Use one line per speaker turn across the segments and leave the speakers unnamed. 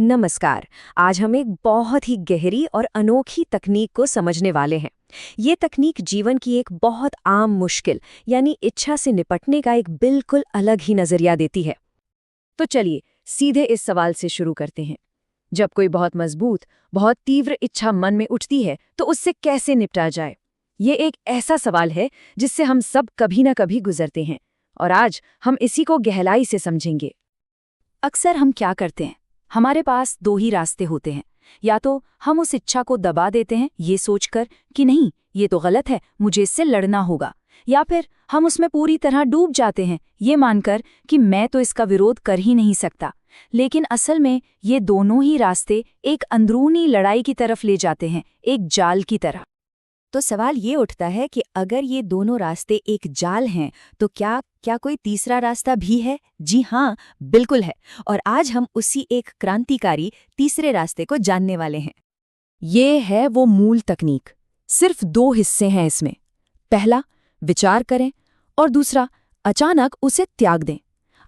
नमस्कार। आज हम एक बहुत ही गहरी और अनोखी तकनीक को समझने वाले हैं। ये तकनीक जीवन की एक बहुत आम मुश्किल यानी इच्छा से निपटने का एक बिल्कुल अलग ही नजरिया देती है। तो चलिए सीधे इस सवाल से शुरू करते हैं। जब कोई बहुत मजबूत, बहुत तीव्र इच्छा मन में उठती है तो उससे कैसे निपटा जाए? ये एक ऐसा सवाल है जिससे हम सब कभी ना कभी गुजरते हैं और आज हम इसी को गहराई से समझेंगे।
अक्सर हम क्या करते हैं? हमारे पास दो ही रास्ते होते हैं। या तो हम उस इच्छा को दबा देते हैं ये सोचकर कि नहीं, ये तो गलत है, मुझे इससे लड़ना होगा। या फिर हम उसमें पूरी तरह डूब जाते हैं ये मानकर कि मैं तो इसका विरोध कर ही नहीं सकता। लेकिन असल में ये दोनों ही रास्ते एक अंदरूनी लड़ाई की तरफ ले जाते हैं, एक जाल की तरह। तो सवाल ये उठता है कि अगर ये दोनों रास्ते एक जाल हैं तो क्या कोई तीसरा रास्ता भी है? जी हाँ, बिल्कुल है। और आज हम उसी एक क्रांतिकारी तीसरे रास्ते को जानने वाले हैं।
ये है वो मूल तकनीक। सिर्फ दो हिस्से हैं इसमें। पहला, विचार करें और दूसरा, अचानक उसे त्याग दें।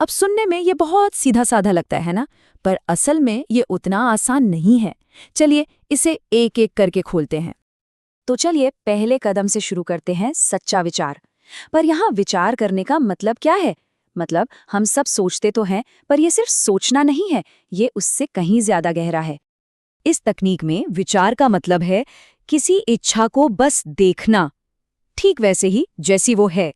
अब सुनने में ये बहुत सीधा साधा लगता है ना, पर असल में ये उतना आसान नहीं है। चलिए इसे एक एक करके खोलते हैं।
तो चलिए पहले कदम से शुरू करते हैं, सच्चा विचार। पर यहाँ विचार करने का मतलब क्या है? मतलब हम सब सोचते तो हैं, पर यह सिर्फ सोचना नहीं है, ये उससे कहीं ज्यादा गहरा है।
इस तकनीक में विचार का मतलब है किसी इच्छा को बस देखना, ठीक वैसे ही जैसी वो है,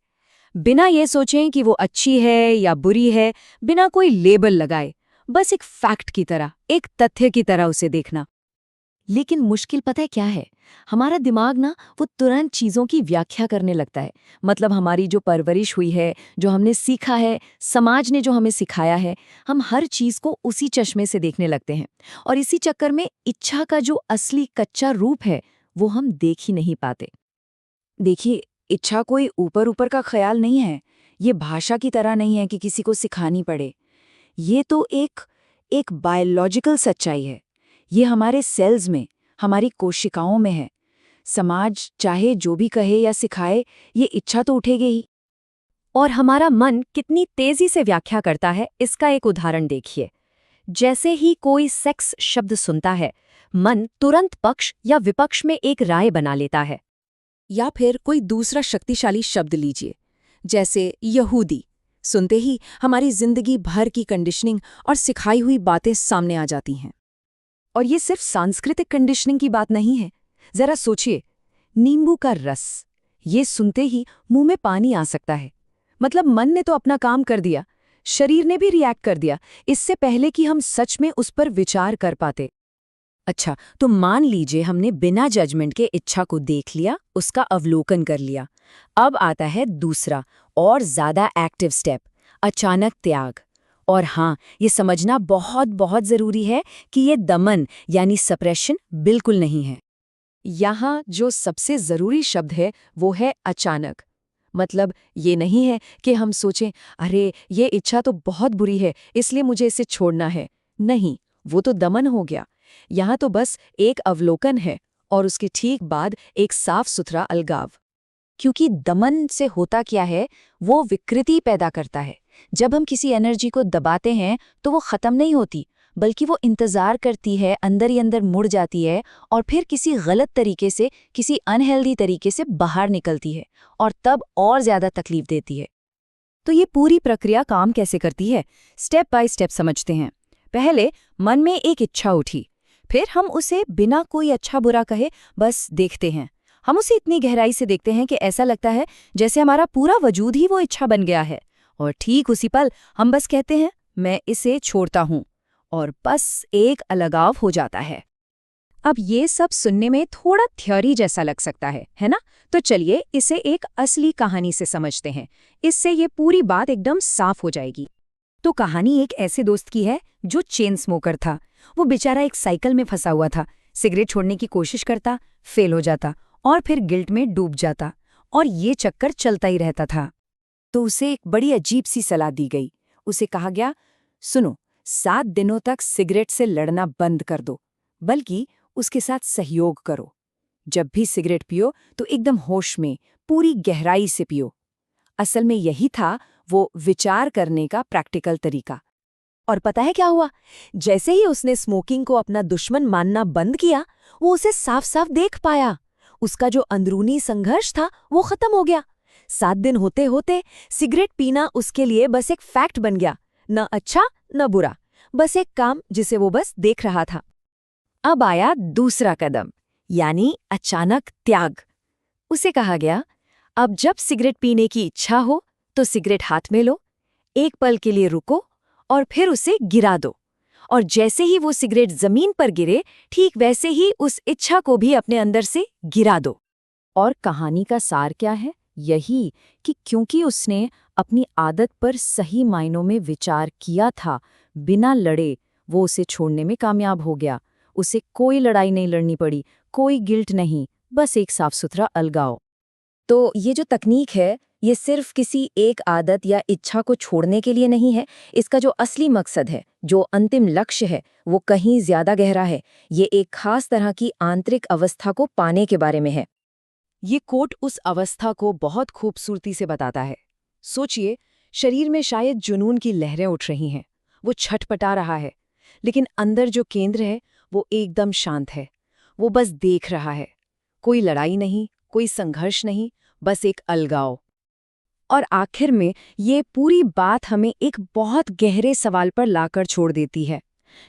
बिना ये सोचें कि वो अच्छी है या बुरी है, बिना कोई लेबल लगाए, बस एक फैक्ट की तरह, एक तथ्य की तरह उसे देखना।
लेकिन मुश्किल पता है क्या है? हमारा दिमाग ना वो तुरंत चीज़ों की व्याख्या करने लगता है। मतलब हमारी जो परवरिश हुई है, जो हमने सीखा है, समाज ने जो हमें सिखाया है, हम हर चीज़ को उसी चश्मे से देखने लगते हैं। और इसी चक्कर में इच्छा का जो असली कच्चा रूप है वो हम देख ही नहीं पाते।
देखिए, इच्छा कोई ऊपर ऊपर का ख्याल नहीं है। ये भाषा की तरह नहीं है कि किसी को सिखानी पड़े। ये तो एक बायोलॉजिकल सच्चाई है। ये हमारे सेल्स में, हमारी कोशिकाओं में है। समाज चाहे जो भी कहे या सिखाए, ये इच्छा तो उठेगी ही। और हमारा मन कितनी तेजी से व्याख्या करता है, इसका एक उदाहरण देखिए। जैसे ही कोई सेक्स शब्द सुनता है, मन तुरंत पक्ष या विपक्ष में एक राय बना लेता है। या फिर कोई दूसरा शक्तिशाली शब्द लीजिए, जैसे यहूदी। सुनते ही हमारी जिंदगी भर की कंडीशनिंग और सिखाई हुई बातें सामने आ जाती हैं। और ये सिर्फ सांस्कृतिक कंडीशनिंग की बात नहीं है। जरा सोचिए, नींबू का रस, ये सुनते ही मुंह में पानी आ सकता है। मतलब मन ने तो अपना काम कर दिया, शरीर ने भी रिएक्ट कर दिया, इससे पहले कि हम सच में उस पर विचार कर पाते। अच्छा, तो मान लीजिए हमने बिना जजमेंट के इच्छा को देख लिया, उसका अवलोकन कर लिया। अब आता है दूसरा और ज्यादा एक्टिव स्टेप, अचानक त्याग। और हाँ, ये समझना बहुत बहुत जरूरी है कि ये दमन यानी सप्रेशन बिल्कुल नहीं है। यहाँ जो सबसे जरूरी शब्द है वो है अचानक। मतलब ये नहीं है कि हम सोचें, अरे ये इच्छा तो बहुत बुरी है इसलिए मुझे इसे छोड़ना है। नहीं, वो तो दमन हो गया। यहाँ तो बस एक अवलोकन है और उसके ठीक बाद एक साफ सुथरा अलगाव। क्योंकि दमन से होता क्या है, वो विकृति पैदा करता है। जब हम किसी एनर्जी को दबाते हैं तो वो खत्म नहीं होती, बल्कि वो इंतजार करती है, अंदर ही अंदर मुड़ जाती है और फिर किसी गलत तरीके से, किसी अनहेल्दी तरीके से बाहर निकलती है और तब और ज्यादा तकलीफ देती है। तो ये पूरी प्रक्रिया काम कैसे करती है, स्टेप बाय स्टेप समझते हैं। पहले मन में एक इच्छा उठी, फिर हम उसे बिना कोई अच्छा बुरा कहे बस देखते हैं। हम उसे इतनी गहराई से देखते हैं कि ऐसा लगता है जैसे हमारा पूरा वजूद ही वो इच्छा बन गया है। और ठीक उसी पल हम बस कहते हैं, मैं इसे छोड़ता हूं, और बस एक अलगाव हो जाता है। अब ये सब सुनने में थोड़ा थ्योरी जैसा लग सकता है ना? तो चलिए इसे एक असली कहानी से समझते हैं। इससे ये पूरी बात एकदम साफ हो जाएगी। तो कहानी एक ऐसे दोस्त की है जो चेन स्मोकर था। वो बेचारा एक साइकिल में फंसा हुआ था, सिगरेट छोड़ने की कोशिश करता, फेल हो जाता और फिर गिल्ट में डूब जाता, और ये चक्कर चलता ही रहता था। तो उसे एक बड़ी अजीब सी सलाह दी गई। उसे कहा गया, सुनो, 7 दिनों तक सिगरेट से लड़ना बंद कर दो, बल्कि उसके साथ सहयोग करो। जब भी सिगरेट पियो तो एकदम होश में, पूरी गहराई से पियो। असल में यही था वो विचार करने का प्रैक्टिकल तरीका।
और पता है क्या हुआ? जैसे ही उसने स्मोकिंग को अपना दुश्मन मानना बंद किया, वो उसे साफ साफ देख पाया। उसका जो अंदरूनी संघर्ष था वो खत्म हो गया। 7 दिन होते होते सिगरेट पीना उसके लिए बस एक फैक्ट बन गया, न अच्छा न बुरा, बस एक काम जिसे वो बस देख रहा था।
अब आया दूसरा कदम, यानी अचानक त्याग। उसे कहा गया, अब जब सिगरेट पीने की इच्छा हो तो सिगरेट हाथ में लो, एक पल के लिए रुको और फिर उसे गिरा दो। और जैसे ही वो सिगरेट जमीन पर गिरे, ठीक वैसे ही उस इच्छा को भी अपने अंदर से गिरा दो। और कहानी का सार क्या है? यही कि क्योंकि उसने अपनी आदत पर सही मायनों में विचार किया था, बिना लड़े, वो उसे छोड़ने में कामयाब हो गया। उसे कोई लड़ाई नहीं लड़नी पड़ी, कोई गिल्ट नहीं, बस एक साफ सुथरा अलगाव। तो ये जो तकनीक है, ये सिर्फ किसी एक आदत या इच्छा को छोड़ने के लिए नहीं है। इसका जो असली मकसद है, जो अंतिम लक्ष्य है, वो कहीं ज्यादा गहरा है। ये एक खास तरह की आंतरिक अवस्था को पाने के बारे में है।
ये कोट उस अवस्था को बहुत खूबसूरती से बताता है। सोचिए, शरीर में शायद जुनून की लहरें उठ रही हैं, वो छटपटा रहा है, लेकिन अंदर जो केंद्र है वो एकदम शांत है। वो बस देख रहा है, कोई लड़ाई नहीं, कोई संघर्ष नहीं, बस एक अलगाव। और आखिर में ये पूरी बात हमें एक बहुत गहरे सवाल पर लाकर छोड़ देती है।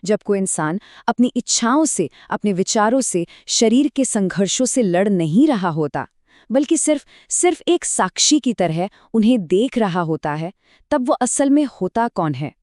जब कोई इंसान अपनी इच्छाओं से, अपने विचारों से, शरीर के संघर्षों से लड़ नहीं रहा होता, बल्कि सिर्फ एक साक्षी की तरह उन्हें देख रहा होता है, तब वो असल में होता कौन है?